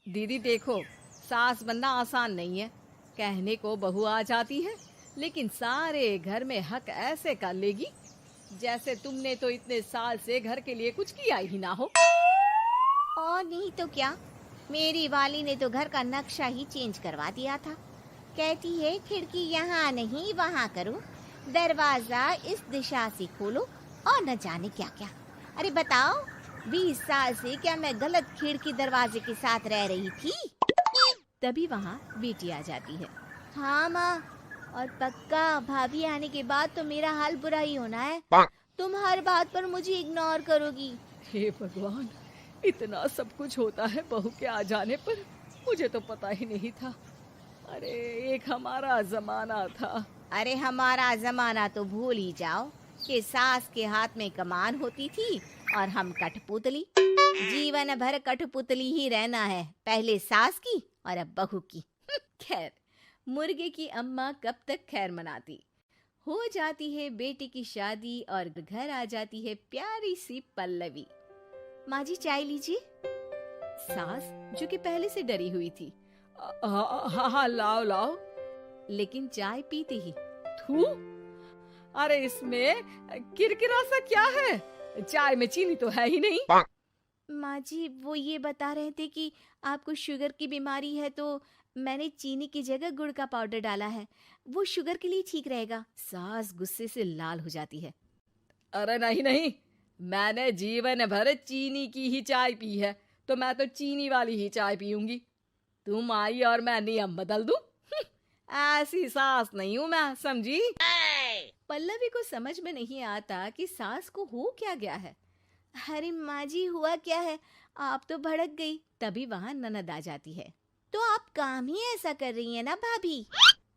दीदी देखो, सास बनना आसान नहीं है। कहने को बहू आ जाती है, लेकिन सारे घर में हक ऐसे कर लेगी जैसे तुमने तो इतने साल से घर के लिए कुछ किया ही ना हो। और नहीं तो क्या, मेरी वाली ने तो घर का नक्शा ही चेंज करवा दिया था। कहती है खिड़की यहाँ नहीं वहाँ करो, दरवाजा इस दिशा से खोलो और न जाने क्या क्या। अरे बताओ, 20 साल से क्या मैं गलत खिड़की दरवाजे के साथ रह रही थी? तभी वहाँ बेटी आ जाती है। हाँ माँ, और पक्का भाभी आने के बाद तो मेरा हाल बुरा ही होना है। तुम हर बात पर मुझे इग्नोर करोगी। हे भगवान, इतना सब कुछ होता है बहू के आ जाने पर, मुझे तो पता ही नहीं था। अरे एक हमारा जमाना था। अरे हमारा जमाना तो भूल ही जाओ कि सास के हाथ में कमान होती थी और हम कठपुतली। जीवन भर कठपुतली ही रहना है, पहले सास की और अब बहू की। खैर, मुर्गे की अम्मा कब तक खैर मनाती। हो जाती है बेटी की शादी और घर आ जाती है प्यारी सी पल्लवी। माँ जी चाय लीजिए। सास जो कि पहले से डरी हुई थी, हाँ हाँ लाओ लाओ, लेकिन चाय पीते ही थू, अरे इसमें किरकिरा सा क्या है? चाय में चीनी तो है ही नहीं। माँ जी वो ये बता रहे थे कि आपको शुगर की बीमारी है, तो मैंने चीनी की जगह गुड़ का पाउडर डाला है, वो शुगर के लिए ठीक रहेगा। सास गुस्से से लाल हो जाती है। अरे नहीं नहीं, मैंने जीवन भर चीनी की ही चाय पी है, तो मैं तो चीनी वाली ही चाय पीऊंगी। तुम आई और मैं नियम बदल दूं? ऐसी सास नहीं हूं मैं, समझी? पल्लवी को समझ में नहीं आता कि सास को हो क्या गया है। अरे माँ जी हुआ क्या है, आप तो भड़क गई। तभी वहां ननद आ जाती है। तो आप काम ही ऐसा कर रही हैं ना भाभी?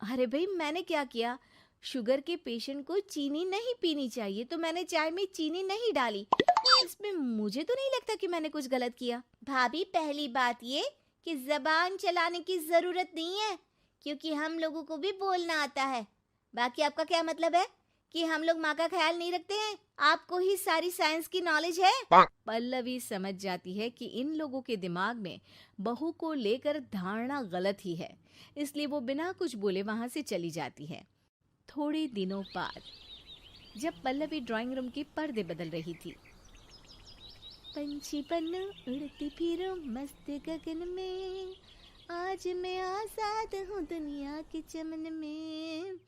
अरे भाई मैंने क्या किया? शुगर के पेशेंट को चीनी नहीं पीनी चाहिए, तो मैंने चाय में चीनी नहीं डाली। इसमें मुझे तो नहीं लगता कि मैंने कुछ गलत किया। भाभी पहली बात ये कि जबान चलाने की जरूरत नहीं है, क्योंकि हम लोगों को भी बोलना आता है। बाकी आपका क्या मतलब है कि हम लोग माँ का ख्याल नहीं रखते हैं? आपको ही सारी साइंस की नॉलेज है। पल्लवी समझ जाती है कि इन लोगों के दिमाग में बहू को लेकर धारणा गलत ही है, इसलिए वो बिना कुछ बोले वहां से चली जाती है। थोड़े दिनों बाद जब पल्लवी ड्राइंग रूम के पर्दे बदल रही थी, पंछी पन्नू उड़ती फिरूं मस्त गगन में, आज मैं आजाद हूँ दुनिया के चमन में।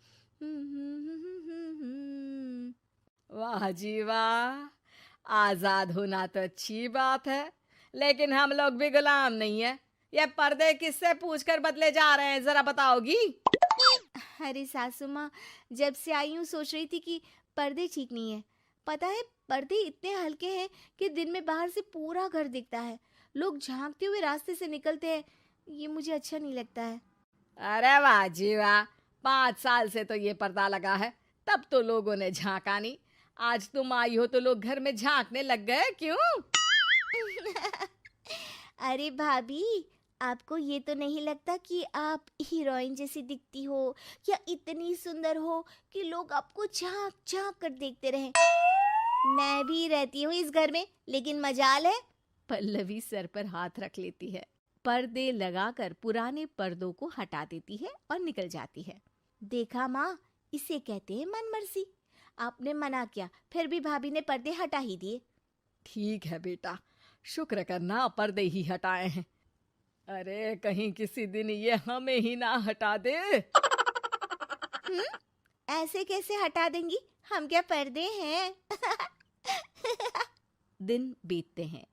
वाह जी वाह, आजाद होना तो अच्छी बात है, लेकिन हम लोग भी गुलाम नहीं है। ये पर्दे किससे पूछकर बदले जा रहे हैं, जरा बताओगी? अरे सासू माँ, जब से आई हूँ सोच रही थी कि पर्दे ठीक नहीं है। पता है, पर्दे इतने हल्के हैं कि दिन में बाहर से पूरा घर दिखता है, लोग झांकते हुए रास्ते से निकलते हैं। ये मुझे अच्छा नहीं लगता है। अरे वाह जी वाह, 5 साल से तो ये पर्दा लगा है, तब तो लोगों ने झांका नहीं। आज तुम आई हो तो लोग घर में झांकने लग गए, क्यों? अरे भाभी, आपको ये तो नहीं लगता कि आप हीरोइन जैसी दिखती हो, या इतनी सुंदर हो कि लोग आपको झांक झांक कर देखते रहें? मैं भी रहती हूँ इस घर में, लेकिन मजाल है। पल्लवी सर पर हाथ रख लेती है, पर्दे लगाकर पुराने पर्दों को हटा देती है और निकल जाती है। देखा माँ, इसे कहते हैं मनमर्जी। आपने मना किया, फिर भी भाभी ने पर्दे हटा ही दिए। ठीक है बेटा, शुक्र करना पर्दे ही हटाए हैं। अरे कहीं किसी दिन ये हमें ही ना हटा दे। हम्म, ऐसे कैसे हटा देंगी? हम क्या पर्दे हैं? दिन बीतते हैं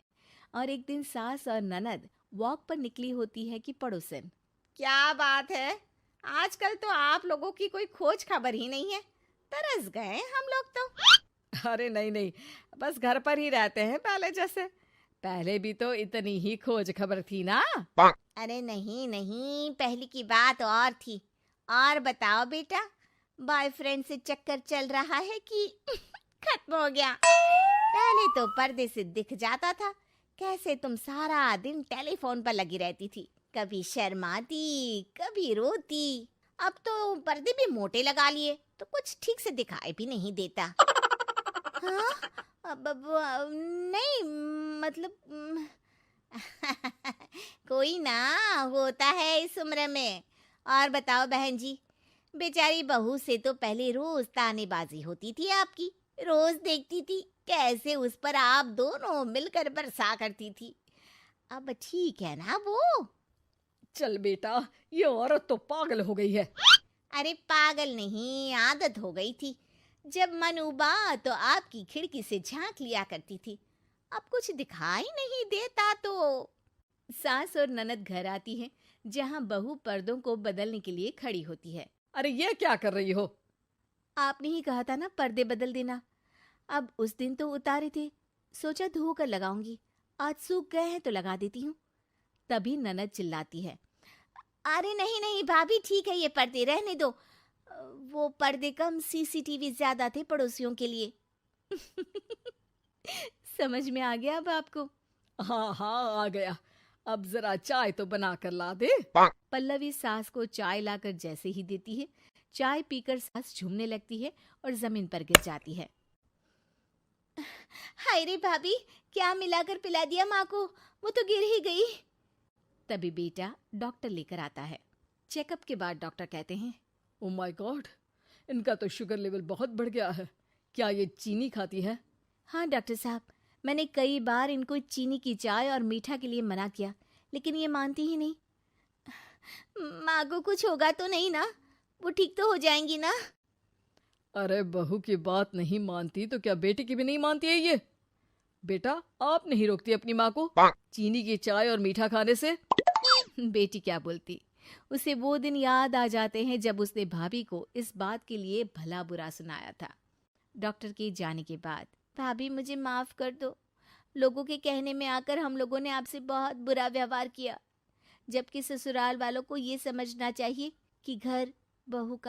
और एक दिन सास और ननद वॉक पर निकली होती है कि पड़ोसन, क्या बात है, आजकल तो आप लोगों की कोई खोज खबर ही नहीं है। तरस गए हम लोग तो। अरे नहीं नहीं, बस घर पर ही रहते हैं पहले जैसे। पहले भी तो इतनी ही खोज खबर थी ना। अरे नहीं नहीं, पहले की बात और थी। और बताओ बेटा, बॉयफ्रेंड से चक्कर चल रहा है कि खत्म हो गया? पहले तो पर्दे से दिख जाता था कैसे तुम सारा दिन टेलीफोन पर लगी रहती थी, कभी शर्माती कभी रोती। अब तो पर्दे भी मोटे लगा लिए तो कुछ ठीक से दिखाई भी नहीं देता। हाँ, अब नहीं, मतलब कोई ना, होता है इस उम्र में। और बताओ बहन जी, बेचारी बहू से तो पहले रोज तानेबाजी होती थी आपकी। रोज देखती थी कैसे उस पर आप दोनों मिलकर बरसा करती थी। अब ठीक है ना वो? चल बेटा, ये औरत तो पागल हो गई है। अरे पागल नहीं, आदत हो गई थी। जब मन उबा तो आपकी खिड़की से झांक लिया करती थी। अब कुछ दिखाई नहीं देता तो। सास और ननद घर आती हैं, जहां बहू पर्दों को बदलने के लिए खड़ी होती है। अरे ये क्या कर रही हो? आपने ही कहा था ना पर्दे बदल देना। अब उस दिन तो उतारे थे, सोचा धोकर लगाऊंगी। आज सूख गए हैं तो लगा देती हूँ। तभी ननद चिल्लाती है, अरे नहीं नहीं भाभी, ठीक है ये पर्दे रहने दो। वो पर्दे कम, सीसीटीवी ज्यादा थे पड़ोसियों के लिए। समझ में आ गया अब आपको? हाँ हाँ, आ गया। अब जरा चाय तो बना कर ला दे। पल्लवी सास को चाय लाकर जैसे ही देती है, चाय पीकर सास झूमने लगती है और जमीन पर गिर जाती है। हाय रे भाभी, क्या मिलाकर पिला दिया माँ को, वो तो गिर ही गई। तभी बेटा डॉक्टर लेकर आता है। चेकअप के बाद डॉक्टर कहते हैं, ओ माय गॉड, इनका तो शुगर लेवल बहुत बढ़ गया है। क्या ये चीनी खाती है? हाँ डॉक्टर साहब, मैंने कई बार इनको चीनी की चाय और मीठा के लिए मना किया, लेकिन ये मानती ही नहीं। माँ को कुछ होगा तो नहीं ना? वो ठीक तो हो जाएंगी ना? अरे बहू की बात नहीं मानती तो क्या बेटी की भी नहीं मानती है ये? बेटा, आप नहीं रोकती अपनी माँ को चीनी की चाय और मीठा खाने से? बेटी क्या बोलती, उसे वो दिन याद आ जाते हैं जब उसने भाभी को इस बात के लिए भला बुरा सुनाया था। डॉक्टर के जाने के बाद, भाभी मुझे माफ कर दो, लोगों के कहने में आकर हम लोगों ने आपसे बहुत बुरा व्यवहार किया, जबकि ससुराल वालों को ये समझना चाहिए कि घर बहू का